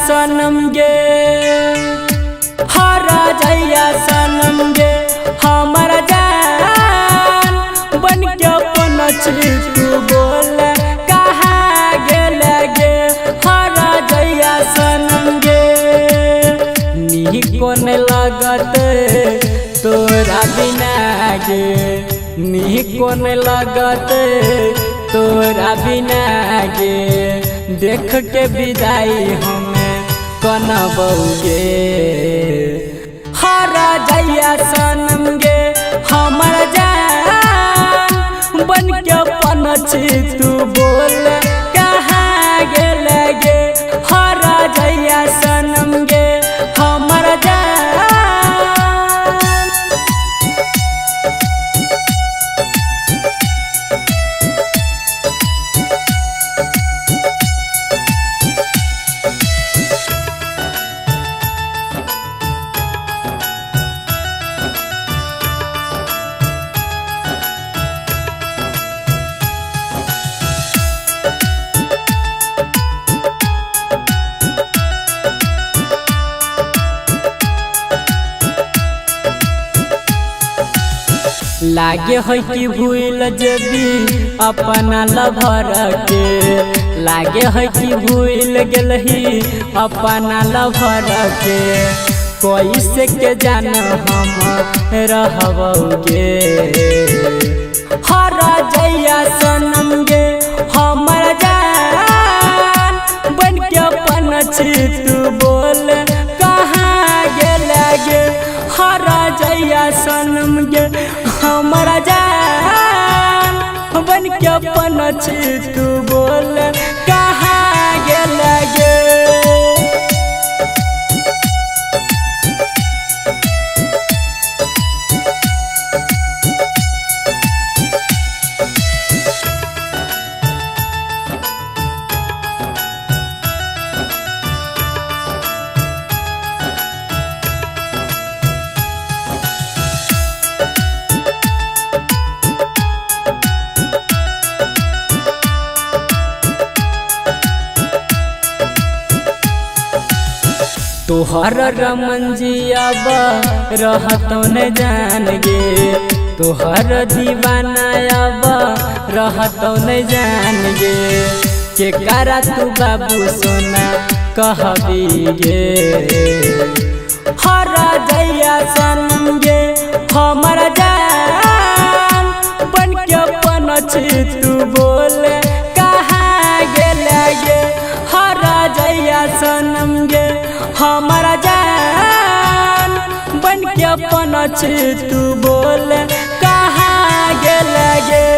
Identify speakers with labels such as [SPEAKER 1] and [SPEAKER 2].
[SPEAKER 1] सनम गे हरा जैया सनम गे हमारा जान बन के अपन तू बोल कहाँ गेल गे हरा जैया सनम गे निको न लगत तोरा बिना गे निको न लगत तोरा बिना गे देख के विदाई हमें कनबौगे हरा जैया सनम गे हमारा जान बन के अपन तू बोल कहाँ गेल गे हरा जैया सनम गे हमारा जान। लागे है कि भूल जबी अपना लभर के लागे है कि भूल गलही अपना लभर के कैसे के जान हम रहबौगे हरा जैया सनम गे हमारा जान बन के अपन तू बोल कहाँ गेल गे हरा जैया सनम गे हमारा जान बन के अपन तू बोल कहाँ गेल गे। तोहर रमन जियाब रहतो न जान गे तोहर दीवाना अब रहतो न जान गे के करा तू बाबू सोना कहबी गे हरा जैया सनम गे हमारा जान बन के अपन तू बोल कहाँ गेल गे हरा जैया सनम गे हमारा जान बन के अपन तू बोल कहाँ गेल गे।